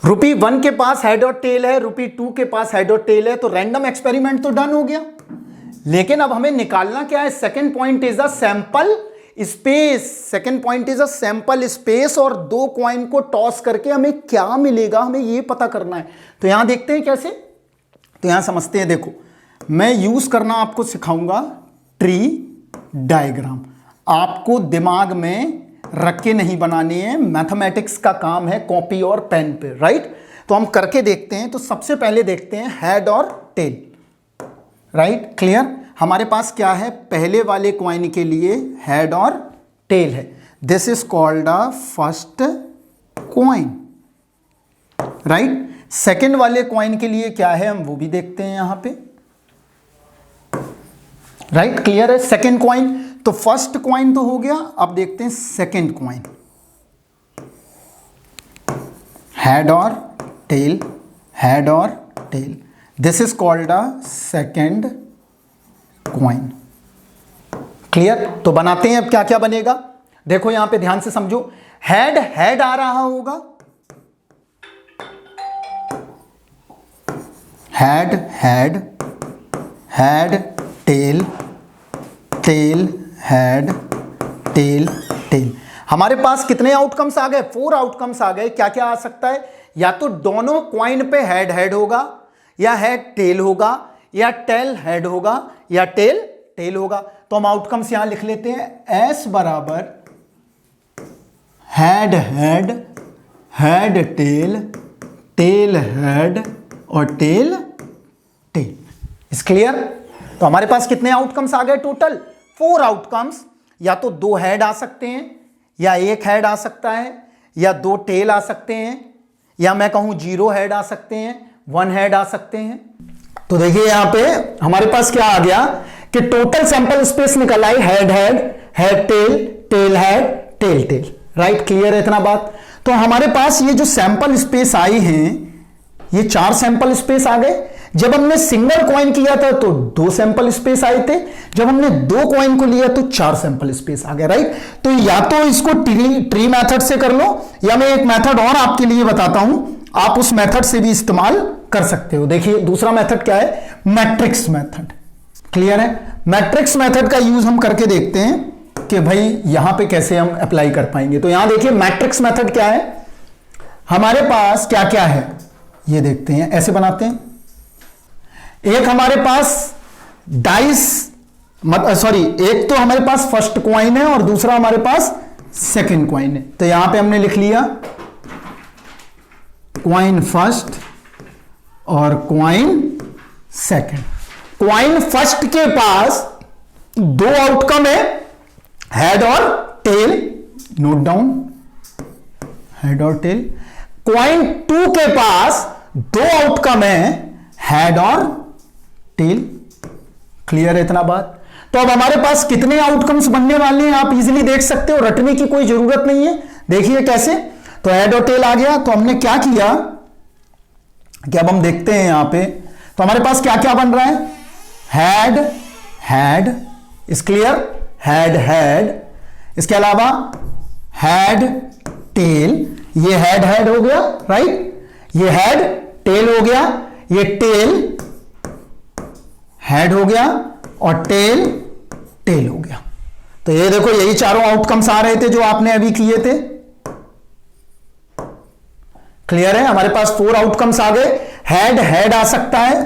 ₹1 के पास हेड और टेल है, ₹2 के पास हेड और टेल है, तो रैंडम एक्सपेरिमेंट तो डन हो गया। लेकिन अब हमें निकालना क्या है? Second point is the sample space. Second point is a sample space, और 2 कॉइन को टॉस करके हमें क्या मिलेगा, हमें ये पता करना है। तो यहां देखते हैं कैसे, तो यहां समझते हैं। देखो, मैं यूज करना आपको सिखाऊंगा ट्री डायग्राम। आपको दिमाग में रख के नहीं बनाने हैं, मैथमेटिक्स का काम है कॉपी और पेन पे, राइट। तो हम करके देखते हैं। तो सबसे पहले देखते हैं हेड और टेल, राइट, क्लियर। हमारे पास क्या है? पहले वाले कॉइन के लिए हेड और टेल है, this is called a first coin, right. Second वाले कॉइन के लिए क्या है, हम वो भी देखते हैं यहां पे, राइट, क्लियर है। सेकेंड कॉइन, तो फर्स्ट कॉइन तो हो गया, अब देखते हैं सेकेंड कॉइन, हेड और टेल, हेड और tail, this is called a second coin, clear. तो बनाते हैं, अब क्या क्या बनेगा देखो यहां पे ध्यान से समझो। हेड हेड आ रहा होगा, head head head tail tail head tail tail. हमारे पास कितने आउटकम्स आ गए? 4 आउटकम्स आ गए। क्या क्या आ सकता है? या तो दोनों क्वाइन पे हेड हेड होगा, या हेड टेल होगा, या टेल हेड होगा, या टेल टेल होगा। तो हम आउटकम्स यहां लिख लेते हैं, एस बराबर head head head tail tail head और टेल टेल। इस क्लियर? तो हमारे पास कितने आउटकम्स आ गए टोटल? 4 आउटकम्स। या तो 2 हेड आ सकते हैं, या 1 हेड आ सकता है, या 2 टेल आ सकते हैं, या मैं कहूं 0 हेड आ सकते हैं, 1 हेड आ सकते हैं। तो देखिए यहां पे हमारे पास क्या आ गया कि टोटल सैंपल स्पेस निकल आई head head head tail tail head tail tail, right, clear है इतना बात। तो हमारे पास ये जो सैंपल स्पेस आई हैं, ये 4 सैंपल स्पेस आ गए। जब हमने सिंगल कॉइन किया था तो 2 सैंपल स्पेस आए थे, जब हमने 2 कॉइन को लिया तो 4 सैंपल स्पेस आ गए, राइट। तो या तो इसको ट्री मेथड से कर लो, या मैं एक मेथड और आपके लिए बताता हूं, आप उस मेथड से भी इस्तेमाल कर सकते हो। देखिए दूसरा मेथड क्या है? मैट्रिक्स मेथड, क्लियर है। मैट्रिक्स मेथड का यूज हम करके देखते हैं कि भाई यहां पे कैसे हम अप्लाई कर पाएंगे। तो यहां देखिए मैट्रिक्स मेथड क्या है, हमारे पास क्या क्या है ये देखते हैं। ऐसे बनाते हैं, एक हमारे पास डाइस, एक तो हमारे पास फर्स्ट कॉइन है और दूसरा हमारे पास सेकंड कॉइन है। तो यहां पे हमने लिख लिया कॉइन फर्स्ट और कॉइन सेकंड। कॉइन फर्स्ट के पास 2 आउटकम है, हेड और टेल, नोट डाउन, हेड और टेल। कॉइन 2 के पास 2 आउटकम है, हेड और टेल, क्लियर है इतना बात। तो अब हमारे पास कितने आउटकम्स बनने वाले हैं आप इजीली देख सकते हो, रटने की कोई जरूरत नहीं है। देखिए कैसे, तो हेड और टेल आ गया। तो हमने क्या किया कि अब हम देखते हैं यहां पे, तो हमारे पास क्या क्या बन रहा है? हेड हेड, इस क्लियर, हेड हेड, इसके अलावा हेड टेल, ये हेड हेड हो गया, राइट, ये हेड टेल हो गया, ये टेल हेड हो गया, और टेल टेल हो गया। तो ये देखो यही चारों आउटकम्स आ रहे थे जो आपने अभी किए थे, क्लियर है। हमारे पास 4 आउटकम्स आ गए। हेड हेड आ सकता है,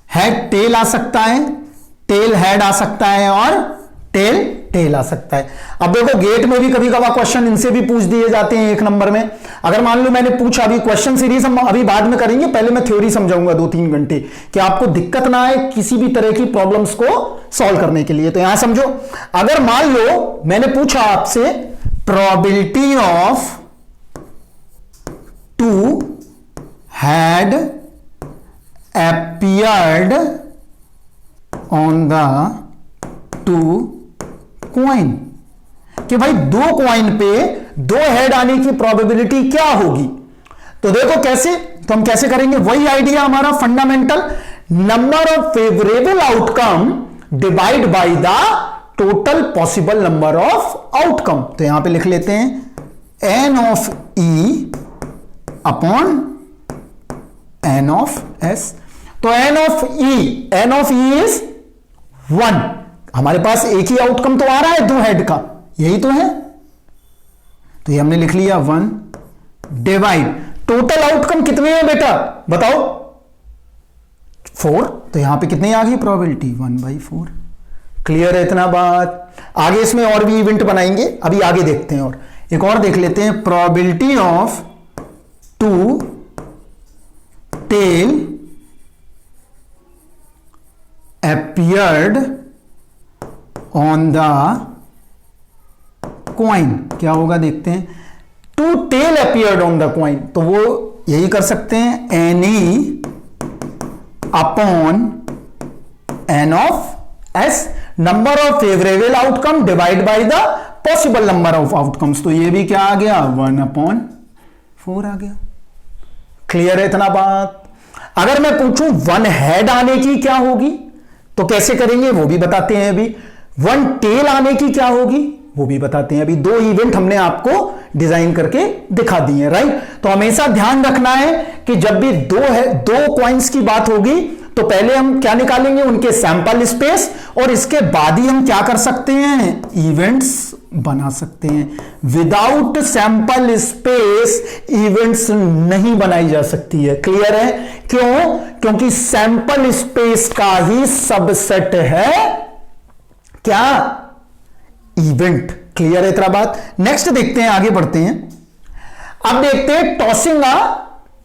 हेड टेल आ सकता है, टेल हेड आ सकता है, और टेल टेल आ सकता है। अब देखो गेट में भी कभी कभार क्वेश्चन इनसे भी पूछ दिए जाते हैं 1 नंबर में। अगर मान लो मैंने पूछा, अभी क्वेश्चन सीरीज हम अभी बाद में करेंगे, पहले मैं थ्योरी समझाऊंगा 2-3 घंटे, कि आपको दिक्कत ना आए किसी भी तरह की प्रॉब्लम्स को सॉल्व करने के लिए। तो यहां समझो, अगर मान लो मैंने पूछा आपसे probability of 2 had appeared on the 2 coin, कि भाई 2 कॉइन पे 2 हेड आने की प्रोबेबिलिटी क्या होगी। तो देखो कैसे, तो हम कैसे करेंगे, वही आइडिया हमारा fundamental, number of favourable outcome divide by the total possible number of outcome. तो यहां पे लिख लेते हैं N of E upon N of S. तो एन ऑफ ई इज 1। हमारे पास एक ही आउटकम तो आ रहा है 2 हेड का, यही तो है। तो ये हमने लिख लिया 1 डिवाइड, टोटल आउटकम कितने हैं बेटा बताओ? 4। तो यहां पे कितनी आ गई प्रोबेबिलिटी? 1/4। क्लियर है इतना बात? आगे इसमें और भी इवेंट बनाएंगे, अभी आगे देखते हैं। और एक और देख लेते हैं, probability of 2 tail appeared on the coin। क्या होगा देखते हैं। 2 tail appeared on the coin, तो वो यही कर सकते हैं, any upon n of s number of favorable outcome divide by the possible number of outcomes। तो ये भी क्या आ गया? 1/4 आ गया। क्लियर है इतना बात? अगर मैं पूछूं 1 हेड आने की क्या होगी तो कैसे करेंगे वो भी बताते हैं अभी। 1 टेल आने की क्या होगी वो भी बताते हैं अभी। 2 इवेंट हमने आपको डिजाइन करके दिखा दिए हैं, राइट। तो हमेशा ध्यान रखना है कि जब भी 2 कॉइन्स की बात होगी तो पहले हम क्या निकालेंगे? उनके सैंपल स्पेस, और इसके बाद ही हम क्या कर सकते हैं? इवेंट्स बना सकते हैं। विदाउट सैंपल स्पेस इवेंट्स नहीं बनाई जा सकती है। क्लियर है? क्यों? क्योंकि सैंपल स्पेस का ही सबसेट है क्या? इवेंट। क्लियर है इतना बात? नेक्स्ट देखते हैं, आगे बढ़ते हैं। अब देखते हैं टॉसिंग आ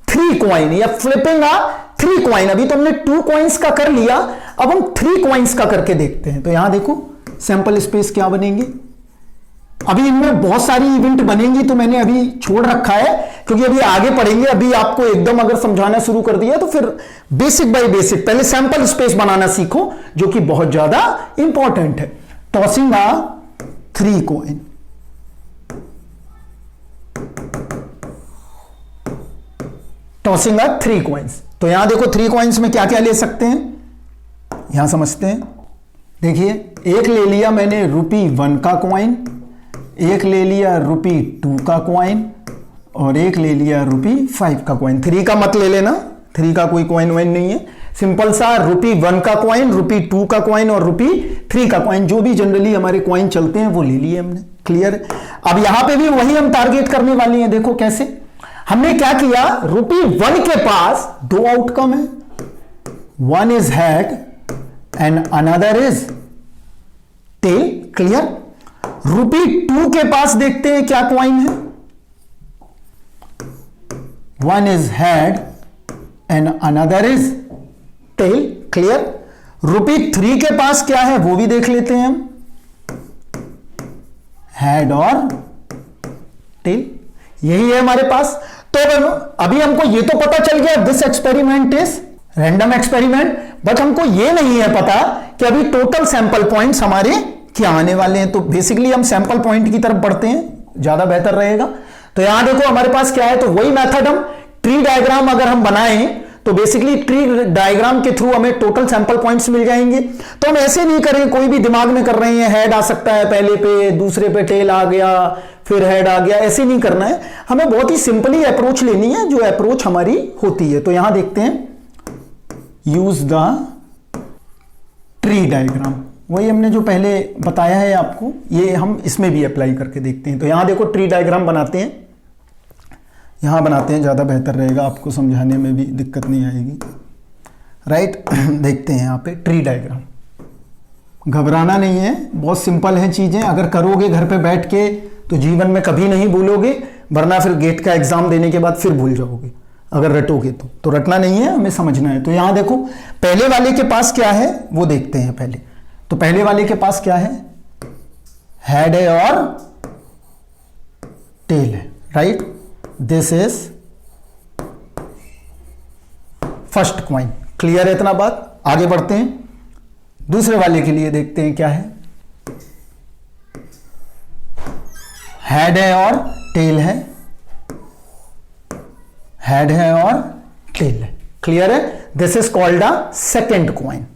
3 कॉइन या फ्लिपिंग आ 3 कॉइन। अभी तो हमने 2 कॉइन्स का कर लिया, अब हम 3 कॉइन्स का करके देखते हैं। तो यहां देखो सैंपल स्पेस क्या बनेंगे। अभी इनमें बहुत सारी इवेंट बनेंगी तो मैंने अभी छोड़ रखा है, क्योंकि अभी आगे पढ़ेंगे। अभी आपको एकदम अगर समझाना शुरू कर दिया तो फिर बेसिक बाय बेसिक पहले सैंपल स्पेस बनाना सीखो, जो कि बहुत ज्यादा इंपॉर्टेंट है। टॉसिंग आ 3 कॉइन। टॉसिंग आ 3 कॉइन्स। तो यहां देखो 3 कॉइन्स में क्या क्या ले सकते हैं, यहां समझते हैं। देखिए, एक ले लिया मैंने ₹1 का कॉइन, एक ले लिया ₹2 का कॉइन, और एक ले लिया ₹5 का कॉइन। 3 का मत ले लेना, 3 का कोई कॉइन वाइन नहीं है। सिंपल सा ₹1 का कॉइन, ₹2 का कॉइन और ₹3 का कॉइन, जो भी जनरली हमारे कॉइन चलते हैं वो ले लिए हमने। क्लियर? अब यहां पे भी वही हम टारगेट करने वाले हैं। देखो कैसे हमने क्या किया, ₹1 के पास 2 आउटकम है, 1 is head and another is tail. Clear? ₹2 के पास देखते हैं क्या कॉइन है, 1 is head and another is tail. Clear? ₹3 के पास क्या है वो भी देख लेते हैं हम, हेड और टेल। यही है हमारे पास। तो अभी हमको ये तो पता चल गया this experiment is random experiment, but हमको ये नहीं है पता कि अभी टोटल सैंपल पॉइंट्स हमारे क्या आने वाले हैं। तो बेसिकली हम सैंपल पॉइंट की तरफ बढ़ते हैं, ज्यादा बेहतर रहेगा। तो यहां देखो हमारे पास क्या है, तो वही मेथड हम ट्री डायग्राम अगर हम बनाएं तो बेसिकली ट्री डायग्राम के थ्रू हमें टोटल सैंपल पॉइंट्स मिल जाएंगे। तो हम ऐसे नहीं करें, कोई भी दिमाग में कर रहे हैं, हेड आ सकता है पहले पे, दूसरे पे टेल आ गया, फिर हेड आ गया, ऐसे नहीं करना है। हमें बहुत ही सिंपली अप्रोच लेनी है, जो अप्रोच हमारी होती है। तो यहां देखते हैं, यूज द ट्री डायग्राम, वही हमने जो पहले बताया है आपको, ये हम इसमें भी अप्लाई करके देखते हैं। तो यहां देखो ट्री डायग्राम बनाते हैं, यहां बनाते हैं, ज्यादा बेहतर रहेगा, आपको समझाने में भी दिक्कत नहीं आएगी। राइट? देखते हैं यहां पे ट्री डायग्राम। घबराना नहीं है, बहुत सिंपल है चीजें। अगर करोगे घर पे बैठ के तो जीवन में कभी नहीं भूलोगे, वरना फिर गेट का एग्जाम देने के बाद फिर भूल जाओगे अगर रटोगे तो रटना नहीं है, हमें समझना है। तो यहां देखो पहले वाले के पास क्या है वो देखते हैं पहले। तो पहले वाले के पास क्या है, हेड है और टेल है। Right? This is first coin. Clear है इतना बात? आगे बढ़ते हैं, दूसरे वाले के लिए देखते हैं क्या है, हेड है और टेल है, हेड है और टेल है। क्लियर है? This is called a second coin.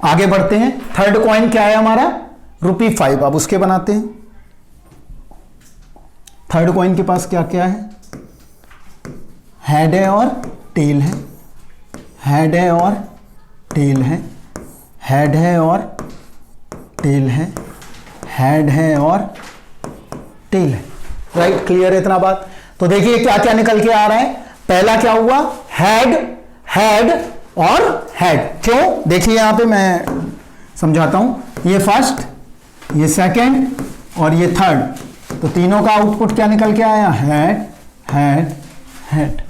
आगे बढ़ते हैं, थर्ड कॉइन क्या है हमारा, ₹5। अब उसके बनाते हैं। थर्ड कॉइन के पास क्या क्या है? हेड है और टेल है, हेड है और टेल है, हेड है और टेल है, हेड है और टेल है। राइट, क्लियर है इतना बात? तो देखिए क्या क्या निकल के आ रहा है। पहला क्या हुआ? हेड, हेड और हेड। क्यों? देखिए यहां पे मैं समझाता हूं। ये फर्स्ट, ये सेकंड और ये थर्ड, तो तीनों का आउटपुट क्या निकल के आया? Head, head, head.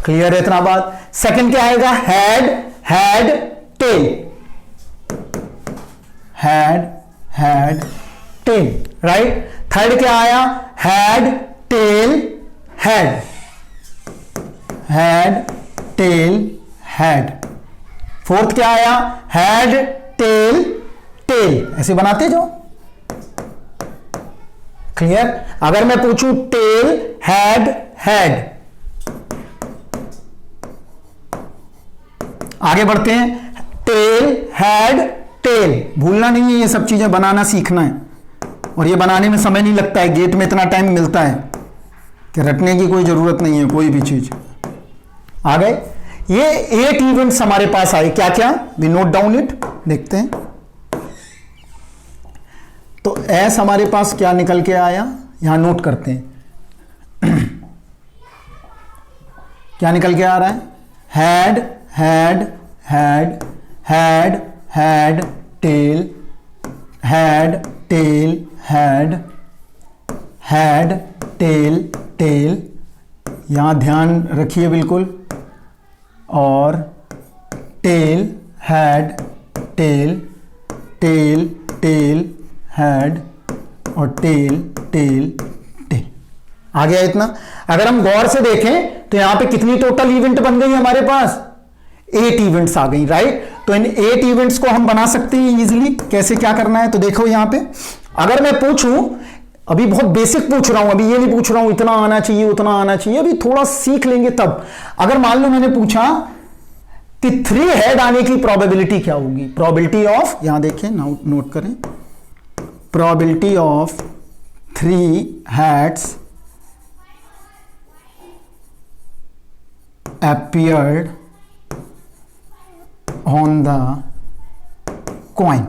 क्लियर है इतना बात? सेकंड क्या आएगा? Head, head, tail, head, head, tail. Right. Third क्या आया? Head, tail, head, head, tail, head. Fourth क्या आया? Head, tail, tail. ऐसे बनाते जो। क्लियर? अगर मैं पूछूं टेल, हेड, हेड, आगे बढ़ते हैं। Tail, head, tail. भूलना नहीं है, ये सब चीजें बनाना सीखना है, और ये बनाने में समय नहीं लगता है। गेट में इतना टाइम मिलता है कि रटने की कोई जरूरत नहीं है कोई भी चीज। आ गए? ये 8 इवेंट्स हमारे पास आए। क्या क्या? वी नोट डाउन इट, देखते हैं। तो एस हमारे पास क्या निकल के आया, यहां नोट करते हैं। क्या निकल के आ रहा है? Head, head, head, head, head, tail, head, tail, head, head, tail, tail. यहां ध्यान रखिए बिल्कुल। और tail, head, tail, tail, tail, head और टेल, टेल, टेल। आ गया इतना? अगर हम गौर से देखें तो यहां पे कितनी टोटल इवेंट बन गई हमारे पास? 8 इवेंट्स आ गई। राइट। तो इन 8 इवेंट्स को हम बना सकते हैं इजीली। कैसे, क्या करना है? तो देखो यहां पे अगर मैं पूछूं, अभी बहुत बेसिक पूछ रहा हूं, अभी ये नहीं पूछ रहा हूं इतना आना चाहिए उतना आना चाहिए, अभी थोड़ा सीख लेंगे तब। अगर मान लो मैंने पूछा कि 3 हेड आने की प्रोबेबिलिटी क्या होगी? प्रोबेबिलिटी ऑफ, यहां देखिए, नोट करें, probability of 3 heads appeared on the coin।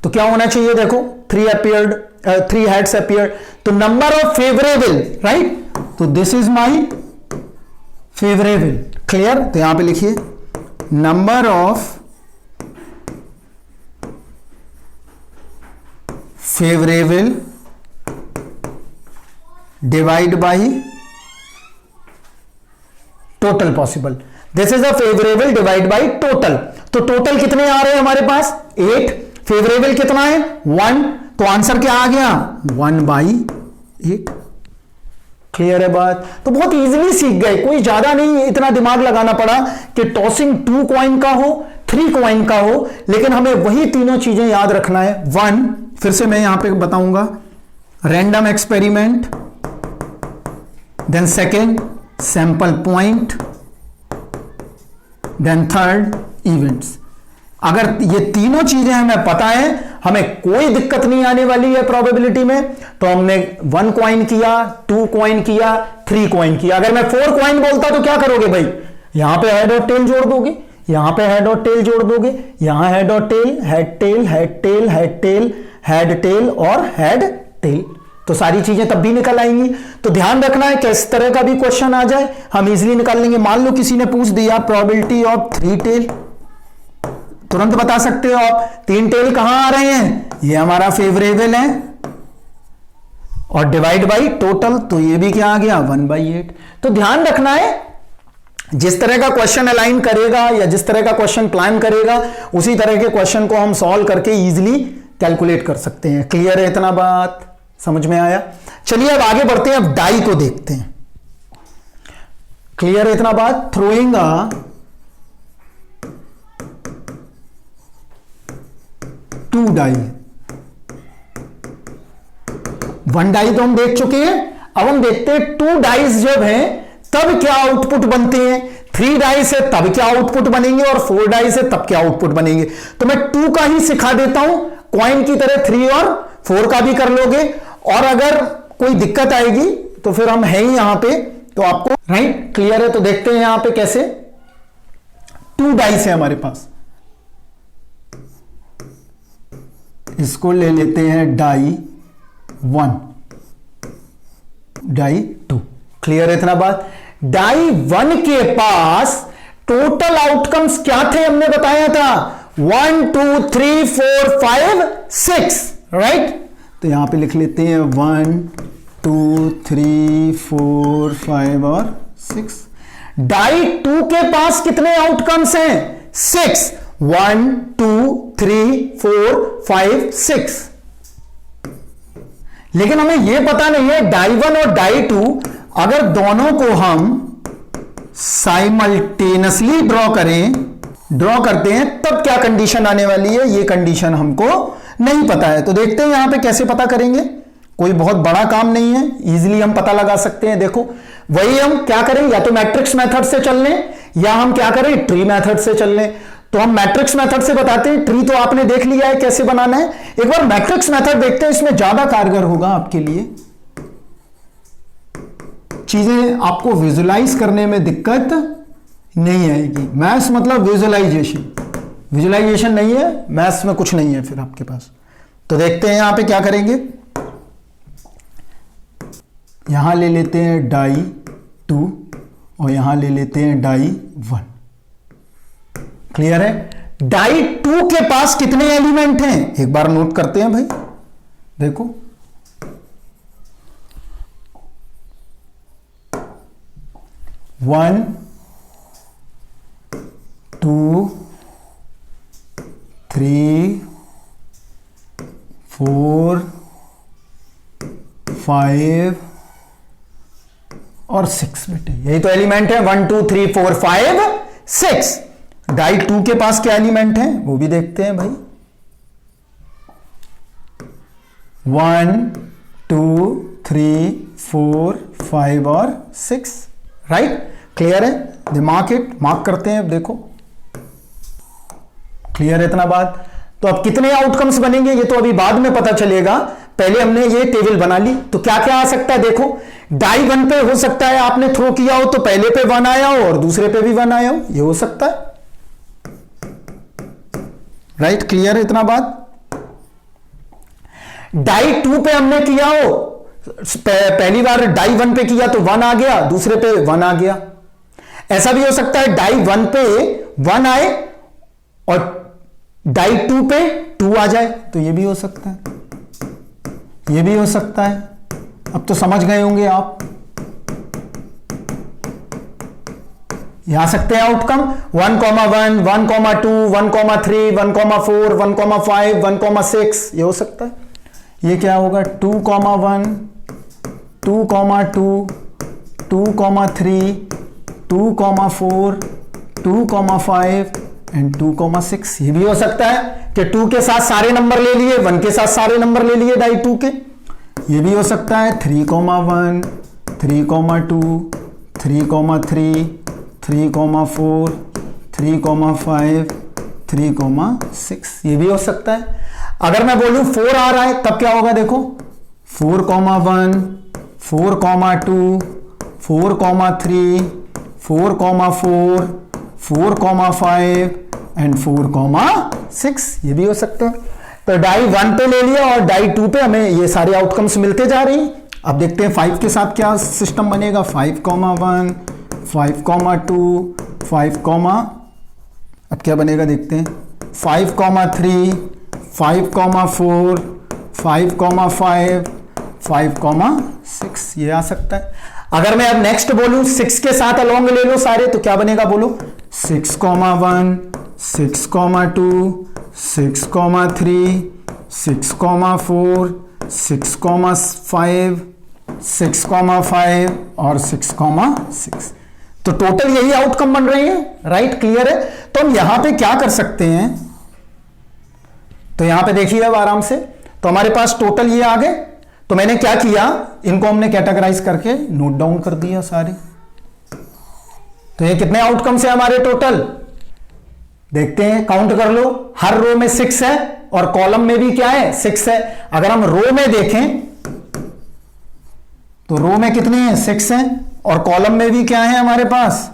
तो क्या होना चाहिए? देखो 3 heads appeared, तो नंबर ऑफ फेवरेबल। राइट। तो this is my favourable. Clear? तो यहां पे लिखिए number of favourable divide by total possible. This is a favourable divide by total. तो टोटल कितने आ रहे हैं हमारे पास? 8। फेवरेबल कितना है? 1। तो आंसर क्या आ गया? 1/8। क्लियर है बात? तो बहुत इजीली सीख गए, कोई ज्यादा नहीं इतना दिमाग लगाना पड़ा कि टॉसिंग 2 कॉइन का हो, 3 कॉइन का हो, लेकिन हमें वही तीनों चीजें याद रखना है। 1, फिर से मैं यहां पे बताऊंगा, random experiment, then second sample point, then third events. अगर ये तीनों चीजें हमें पता है, हमें कोई दिक्कत नहीं आने वाली है प्रोबेबिलिटी में। तो हमने 1 कॉइन किया, 2 कॉइन किया, 3 कॉइन किया। अगर मैं 4 कॉइन बोलता तो क्या करोगे भाई? यहां पे हेड और टेल जोड़ दोगे, यहां पे हेड और टेल जोड़ दोगे, यहां हेड और tail, head tail, head tail, head tail, head tail और हेड टेल। तो सारी चीजें तब भी निकल आएंगी। तो ध्यान रखना है कि इस तरह का भी क्वेश्चन आ जाए हम इजीली निकाल लेंगे। मान लो किसी ने पूछ दिया प्रोबेबिलिटी ऑफ 3 टेल, तुरंत बता सकते हो आप 3 टेल कहां आ रहे हैं? ये हमारा फेवरेबल है, और डिवाइड बाई टोटल, तो ये भी क्या आ गया? 1/8। तो ध्यान रखना है, जिस तरह का क्वेश्चन अलाइन करेगा या जिस तरह का क्वेश्चन प्लान करेगा, उसी तरह के क्वेश्चन को हम सॉल्व करके इजीली कैलकुलेट कर सकते हैं। क्लियर है इतना बात? समझ में आया? चलिए अब आगे बढ़ते हैं, अब डाई को देखते हैं। क्लियर है इतना बात? थ्रोइंग अ 2 डाई, 1 डाई तो हम देख चुके हैं। अब हम देखते हैं 2 डाइस जब हैं तब क्या आउटपुट बनते हैं, 3 डाइस है तब क्या आउटपुट बनेंगे, और 4 डाइस है तब क्या आउटपुट बनेंगे। तो मैं 2 का ही सिखा देता हूं, कॉइन की तरह 3 और 4 का भी कर लोगे। और अगर कोई दिक्कत आएगी तो फिर हम है ही यहां पे, तो आपको राइट क्लियर है। तो देखते हैं यहां पे कैसे 2 डाइस है हमारे पास, इसको ले लेते हैं डाई 1, डाई 2। क्लियर है इतना बात। डाई 1 के पास टोटल आउटकम्स क्या थे हमने बताया था, 1 2 3 4 5 6, राइट। तो यहां पे लिख लेते हैं 1 2 3 4 5 और 6। डाई 2 के पास कितने आउटकम्स हैं, 6, 1 2 3 4 5 6। लेकिन हमें यह पता नहीं है डाई 1 और डाई 2 अगर दोनों को हम साइमल्टेनियसली ड्रॉ करते हैं तब क्या कंडीशन आने वाली है, ये कंडीशन हमको नहीं पता है। तो देखते हैं यहां पे कैसे पता करेंगे। कोई बहुत बड़ा काम नहीं है, इजीली हम पता लगा सकते हैं। देखो वही हम क्या करें, या तो मैट्रिक्स मेथड से चल लें या हम क्या करें ट्री मेथड से चल लें। तो हम मैट्रिक्स मेथड से बताते हैं, ट्री तो आपने देख लिया है कैसे बनाना है। एक बार मैट्रिक्स मेथड देखते हैं, इसमें ज्यादा कारगर होगा आपके लिए, चीजें आपको विजुलाइज करने में दिक्कत नहीं आएगी। मैथ्स मतलब विजुलाइजेशन नहीं है, मैथ्स में कुछ नहीं है फिर आपके पास। तो देखते हैं यहां पे क्या करेंगे। यहां ले लेते हैं डाई 2 और यहां ले लेते हैं डाई 1। क्लियर है। डाई 2 के पास कितने एलिमेंट हैं, एक बार नोट करते हैं भाई। देखो 1 2 3 4 5 और 6 बेटे, यही तो एलिमेंट है 1 2 3 4 5 6। डाई 2 के पास क्या एलिमेंट है वो भी देखते हैं भाई। 1 2 3 4 5 और 6, राइट। क्लियर है, मार्क करते हैं। अब देखो क्लियर है इतना बात। तो अब कितने आउटकम्स बनेंगे ये तो अभी बाद में पता चलेगा, पहले हमने ये टेबल बना ली। तो क्या क्या आ सकता है, देखो डाई 1 पे हो सकता है आपने थ्रो किया हो तो पहले पे 1 आया हो और दूसरे पे भी 1 आया हो, ये हो सकता है, राइट। क्लियर है इतना बात। डाई 2 पे हमने किया हो, पहली बार डाई 1 पे किया तो 1 आ गया, दूसरे पे 1 आ गया। ऐसा भी हो सकता है डाई 1 पे 1 आए और डाई 2 पे 2 आ जाए, तो ये भी हो सकता है, ये भी हो सकता है। अब तो समझ गए होंगे आप। ये आ सकते हैं आउटकम 1, 1, 1, 2, 1, 3, 1, 4, 1, 5, 1, 6, ये हो सकता है। ये क्या होगा 2, 1, 2, 2, 2, 3, 2, 4, 2, 5 एंड 2, 6। ये भी हो सकता है कि 2 के साथ सारे नंबर ले लिए, 1 के साथ सारे नंबर ले लिए डाई 2 के। ये भी हो सकता है 3, 1, 3, 2, 3, 3, 3, 4, 3, 5, 3, 6। ये भी हो सकता है। अगर मैं बोलूं 4 आ रहा है तब क्या होगा, देखो 4, 1, 4, 2, 4, 3, 4, 4, 4, 5 एंड 4, 6। ये भी हो सकता है। तो डाई 1 पे ले लिया और डाई 2 पे हमें ये सारे आउटकम्स मिलते जा रही हैं। अब देखते हैं 5 के साथ क्या सिस्टम बनेगा। 5, 1, 5, 2, 5, अब क्या बनेगा देखते हैं। 5, 3, 5, 4, 5, 5, 6, ये आ सकता है। अगर मैं अब नेक्स्ट बोलूं 6 के साथ अलोंग ले लो सारे, तो क्या बनेगा बोलो। 6, 1, 6, 2, 6, 3, 6, 4, 6, 5, 6, 5 और 6, तो टोटल यही आउटकम बन रहे हैं, राइट। क्लियर है। तो हम यहां पे क्या कर सकते हैं, तो यहां पे देखिए अब आराम से, तो हमारे पास टोटल ये आ गए। तो मैंने क्या किया, इनको हमने कैटेगराइज करके नोट डाउन कर दिया सारे। तो ये कितने आउटकम्स है हमारे टोटल, देखते हैं, काउंट कर लो। हर रो में 6 है और कॉलम में भी क्या है 6 है। अगर हम रो में देखें तो रो में कितने हैं 6 हैं और कॉलम में भी क्या है हमारे पास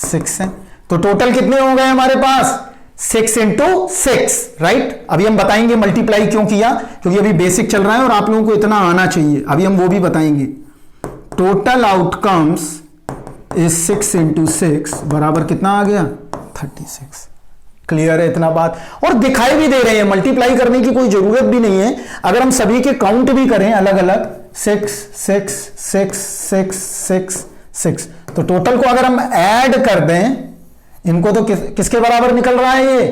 6 हैं। तो टोटल कितने हो गए हमारे पास 6 इंटू 6, राइट। अभी हम बताएंगे मल्टीप्लाई क्यों किया, क्योंकि अभी बेसिक चल रहा है और आप लोगों को इतना आना चाहिए, अभी हम वो भी बताएंगे। टोटल आउटकम्स इज 6 इंटू 6 बराबर कितना आ गया 36। क्लियर है इतना बात। और दिखाई भी दे रहे हैं, मल्टीप्लाई करने की कोई जरूरत भी नहीं है। अगर हम सभी के काउंट भी करें अलग अलग 6 6 6 6 6 6, तो टोटल को अगर हम ऐड कर दें इनको तो किसके बराबर निकल रहा है ये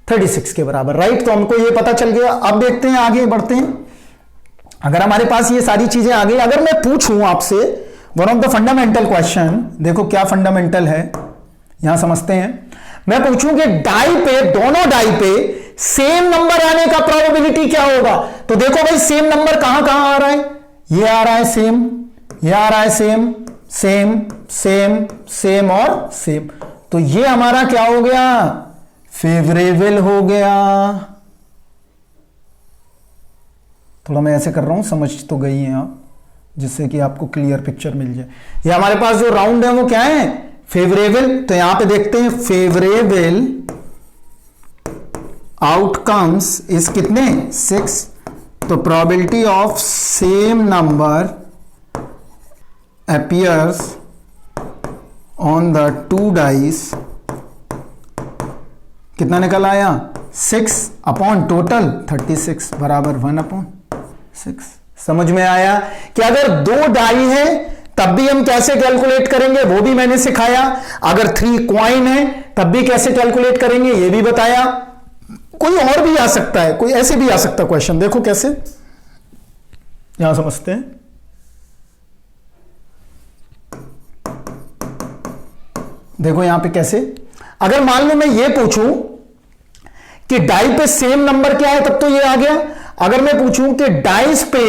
36 के बराबर, राइट। तो हमको ये पता चल गया। अब देखते हैं आगे बढ़ते हैं। अगर हमारे पास ये सारी चीजें आ गई, अगर मैं पूछूं आपसे one of the fundamental question, देखो क्या फंडामेंटल है यहां समझते हैं। मैं पूछूं कि डाई पे, दोनों डाई पे सेम नंबर आने का प्रोबेबिलिटी क्या होगा, तो देखो भाई सेम नंबर कहां कहां आ रहा है, ये आ रहा है सेम, ये आ रहा है सेम सेम सेम सेम और सेम, तो ये हमारा क्या हो गया फेवरेबल हो गया। थोड़ा मैं ऐसे कर रहा हूं, समझ तो गई हैं आप, जिससे कि आपको क्लियर पिक्चर मिल जाए। ये हमारे पास जो राउंड है वो क्या है फेवरेबल, तो यहां पे देखते हैं फेवरेबल आउटकम्स इस कितने 6, तो probability of same number appears on the two dice कितना निकल आया 6 अपॉन टोटल 36 बराबर 1/6। समझ में आया कि अगर 2 डाई है तब भी हम कैसे कैलकुलेट करेंगे वो भी मैंने सिखाया, अगर 3 क्वाइन है तब भी कैसे कैलकुलेट करेंगे ये भी बताया। कोई और भी आ सकता है, कोई ऐसे भी आ सकता है क्वेश्चन, देखो कैसे यहां समझते हैं। देखो यहां पे कैसे, अगर मान लो मैं ये पूछूं कि डाई पे सेम नंबर क्या है तब तो ये आ गया। अगर मैं पूछूं कि डाइस पे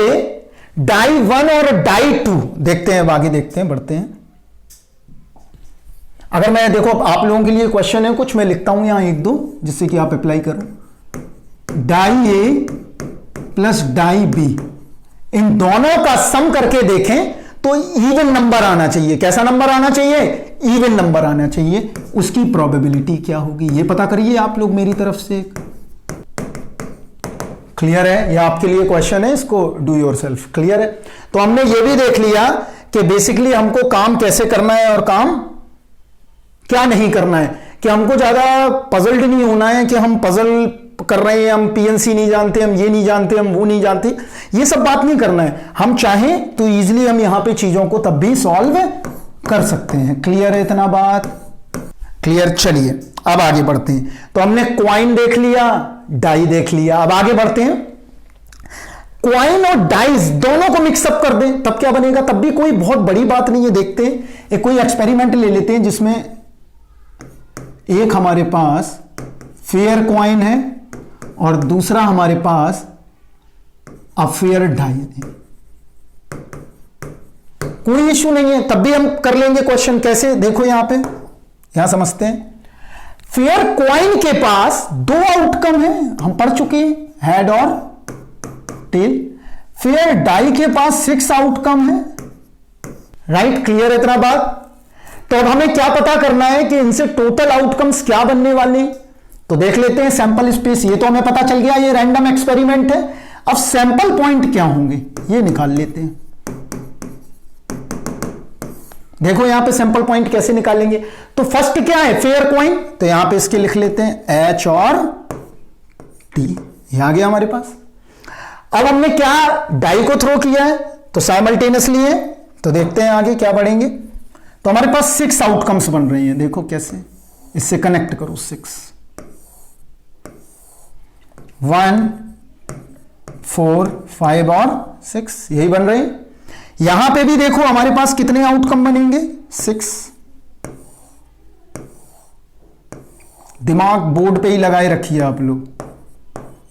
डाई 1 और डाई 2, देखते हैं आगे, देखते हैं बढ़ते हैं। अगर मैं देखो आप लोगों के लिए क्वेश्चन है कुछ, मैं लिखता हूं यहां 1 2 जिससे कि आप अप्लाई करो। डाई ए प्लस डाई बी, इन दोनों का सम करके देखें तो इवन नंबर आना चाहिए। कैसा नंबर आना चाहिए इवन नंबर आना चाहिए। उसकी प्रोबेबिलिटी क्या होगी ये पता करिए आप लोग मेरी तरफ से। क्लियर है, यह आपके लिए क्वेश्चन है, इसको डू योरसेल्फ। क्लियर है, तो हमने ये भी देख लिया कि बेसिकली हमको काम कैसे करना है और काम क्या नहीं करना है, कि हमको ज्यादा पजल्ड नहीं होना है कि हम पजल कर रहे हैं, हम पीएनसी नहीं जानते, हम ये नहीं जानते, हम वो नहीं जानते, ये सब बात नहीं करना है। हम चाहें तो इजीली हम यहां पे चीजों को तब भी सॉल्व कर सकते हैं। क्लियर है इतना बात, क्लियर। चलिए अब आगे बढ़ते हैं। तो हमने क्वाइन देख लिया, डाई देख लिया, अब आगे बढ़ते हैं। क्वाइन और डाइस दोनों को मिक्सअप कर दें तब क्या बनेगा, तब भी कोई बहुत बड़ी बात नहीं है। देखते हैं, एक कोई एक्सपेरिमेंट ले लेते हैं जिसमें एक हमारे पास फेयर क्वाइन है और दूसरा हमारे पास अफेयर डाई है। कोई इश्यू नहीं है, तब भी हम कर लेंगे क्वेश्चन। कैसे, देखो यहां पे, यहां समझते हैं। फेयर क्वाइन के पास 2 आउटकम है, हम पढ़ चुके हैं, हेड और टेल। फेयर डाई के पास 6 आउटकम है, राइट। क्लियर है इतना बात। तो अब हमें क्या पता करना है कि इनसे टोटल आउटकम्स क्या बनने वाले, तो देख लेते हैं। सैंपल स्पेस, ये तो हमें पता चल गया, ये रैंडम एक्सपेरिमेंट है। अब सैंपल पॉइंट क्या होंगे ये निकाल लेते हैं। देखो यहां पे सैंपल पॉइंट कैसे निकालेंगे, तो फर्स्ट क्या है फेयर क्वाइन, तो यहां पे इसके लिख लेते हैं H और T, ये आ गया हमारे पास। अब हमने क्या डाई को थ्रो किया है तो साइमल्टेनियसली है, तो देखते हैं आगे क्या बढ़ेंगे। तो हमारे पास 6 आउटकम्स बन रही हैं, देखो कैसे, इससे कनेक्ट करो 6 1 4 5 और 6 यही बन रहे हैं। यहां पे भी देखो हमारे पास कितने आउटकम बनेंगे 6। दिमाग बोर्ड पे ही लगाए रखिए आप लोग,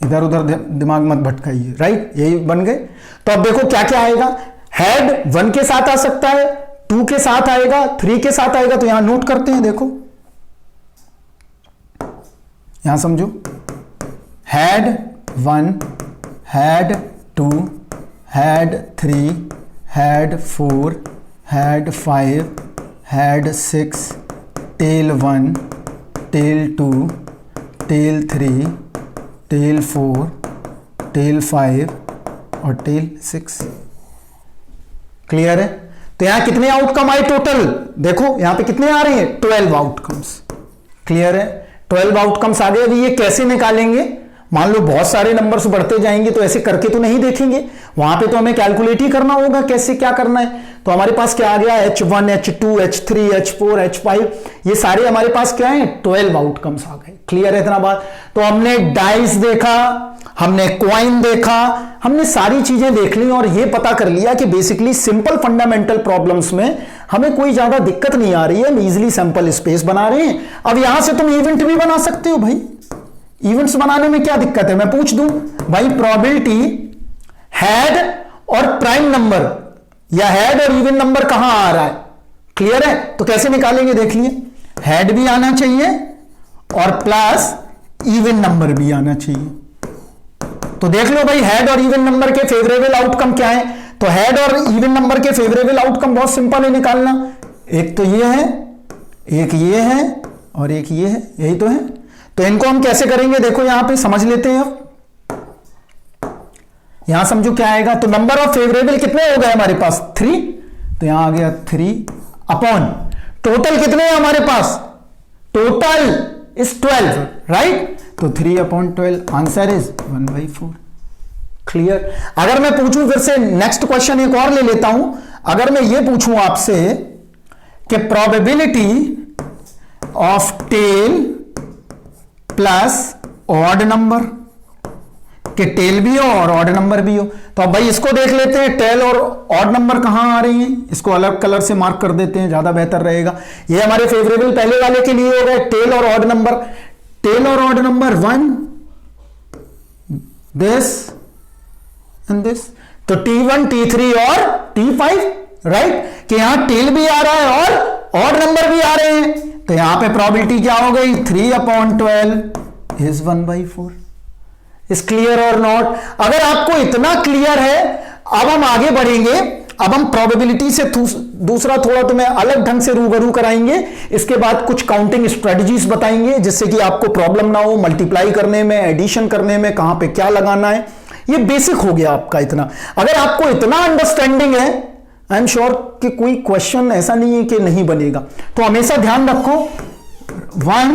इधर उधर दिमाग मत भटकाइए, राइट। यही बन गए। तो अब देखो क्या क्या आएगा, हेड 1 के साथ आ सकता है, 2 के साथ आएगा, 3 के साथ आएगा। तो यहां नोट करते हैं, देखो यहां समझो, head 1 head 2 head 3 head 4, head 5, head 6, tail 1, tail 2, tail 3, tail 4, tail 5 और tail 6। क्लियर है? तो यहां कितने आउटकम आए टोटल? देखो यहां पे कितने आ रहे हैं? 12 आउटकम्स। क्लियर है? 12 आउटकम्स आ गए। अभी ये कैसे निकालेंगे? मान लो बहुत सारे नंबर्स बढ़ते जाएंगे तो ऐसे करके तो नहीं देखेंगे, वहां पे तो हमें कैलकुलेट ही करना होगा कैसे क्या करना है। तो हमारे पास क्या आ गया? H1, H2, H3, H4, H5, ये सारे हमारे पास क्या है? 12 आउटकम्स आ गए। क्लियर है इतना बात? तो हमने डाइस देखा, हमने कॉइन देखा, हमने सारी चीजें देख ली और ये पता कर लिया कि बेसिकली सिंपल फंडामेंटल प्रॉब्लम्स में हमें कोई ज्यादा दिक्कत नहीं आ रही है, हम इजिली सैंपल स्पेस बना रहे हैं। अब यहां से तुम इवेंट भी बना सकते हो भाई। इवेंट्स बनाने में क्या दिक्कत है? मैं पूछ दूं भाई, प्रोबेबिलिटी हेड और प्राइम नंबर या हेड और इवन नंबर कहां आ रहा है? क्लियर है? तो कैसे निकालेंगे देख लिए। हेड भी आना चाहिए और प्लस इवन नंबर भी आना चाहिए। तो देख लो भाई, हेड और इवन नंबर के फेवरेबल आउटकम क्या है? तो हेड और इवन नंबर के फेवरेबल आउटकम बहुत सिंपल है निकालना। एक तो ये है, एक ये है और एक ये है, यही तो है। तो इनको हम कैसे करेंगे देखो यहां पे समझ लेते हैं। अब यहां समझो क्या आएगा। तो नंबर ऑफ फेवरेबल कितने हो गए हमारे पास? 3। तो यहां आ गया 3 अपॉन टोटल कितने हैं हमारे पास? Total is 12, right? तो 3 अपॉन 12, आंसर इज 1/4। क्लियर? अगर मैं पूछूं फिर से नेक्स्ट क्वेश्चन एक और ले लेता हूं। अगर मैं ये पूछूं आपसे कि probability of tail plus odd number, कि टेल भी हो और ऑड नंबर भी हो, तो अब भाई इसको देख लेते हैं। टेल और ऑड नंबर कहां आ रही हैं? इसको अलग कलर से मार्क कर देते हैं, ज्यादा बेहतर रहेगा। ये हमारे फेवरेबल पहले वाले के लिए हो गए, टेल और ऑड नंबर। टेल और odd number 1, this and this. तो T1, T3 और T5, राइट? कि यहां टेल भी आ रहा है और ऑड नंबर भी आ रहे हैं। तो यहां पे प्रोबेबिलिटी क्या हो गई? 3 अपॉन 12 इज 1/4। इज क्लियर और नॉट? अगर आपको इतना क्लियर है, अब हम आगे बढ़ेंगे। अब हम प्रोबेबिलिटी से दूसरा थोड़ा तुम्हें अलग ढंग से रूबरू कराएंगे। इसके बाद कुछ काउंटिंग स्ट्रेटजीज बताएंगे जिससे कि आपको प्रॉब्लम ना हो मल्टीप्लाई करने में, एडिशन करने में, कहां पे क्या लगाना है। ये बेसिक हो गया आपका इतना। अगर आपको इतना अंडरस्टैंडिंग है, आई एम श्योर कि कोई क्वेश्चन ऐसा नहीं है कि नहीं बनेगा। तो हमेशा ध्यान रखो, 1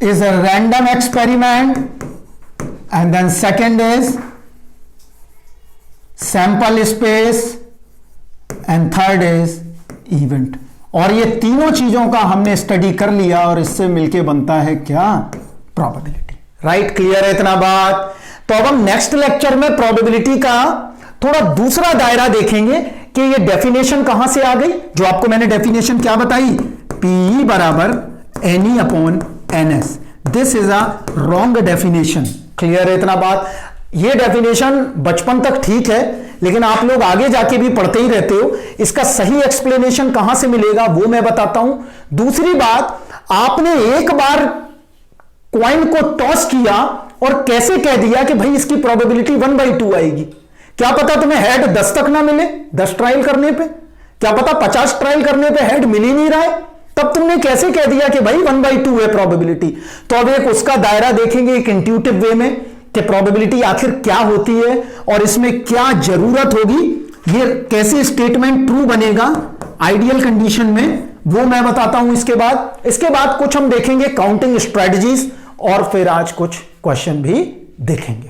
is a random experiment and then second is sample space and third is event। और ये तीनों चीजों का हमने स्टडी कर लिया और इससे मिलके बनता है क्या? प्रोबेबिलिटी। राइट? क्लियर है इतना बात? तो अब हम नेक्स्ट लेक्चर में प्रोबेबिलिटी का थोड़ा दूसरा दायरा देखेंगे कि ये डेफिनेशन कहां से आ गई। जो आपको मैंने डेफिनेशन क्या बताई? P बराबर NE upon NS। This is a wrong definition. Clear है इतना बात? ये डेफिनेशन बचपन तक ठीक है, लेकिन आप लोग आगे जाके भी पढ़ते ही रहते हो। इसका सही एक्सप्लेनेशन कहां से मिलेगा वो मैं बताता हूं। दूसरी बात, आपने एक बार कॉइन को टॉस किया और कैसे कह दिया कि भाई इसकी प्रोबेबिलिटी 1/2 आएगी। क्या पता तुम्हें हेड 10 तक ना मिले 10 ट्रायल करने पे, क्या पता 50 ट्रायल करने पे हेड मिल ही नहीं रहा है, तब तुमने कैसे कह दिया कि भाई 1/2 है प्रोबेबिलिटी। तो अब एक उसका दायरा देखेंगे एक इंट्यूटिव वे में कि प्रोबेबिलिटी आखिर क्या होती है और इसमें क्या जरूरत होगी, ये कैसे स्टेटमेंट ट्रू बनेगा आइडियल कंडीशन में, वो मैं बताता हूं इसके बाद कुछ हम देखेंगे काउंटिंग स्ट्रेटजीज और फिर आज कुछ क्वेश्चन भी देखेंगे।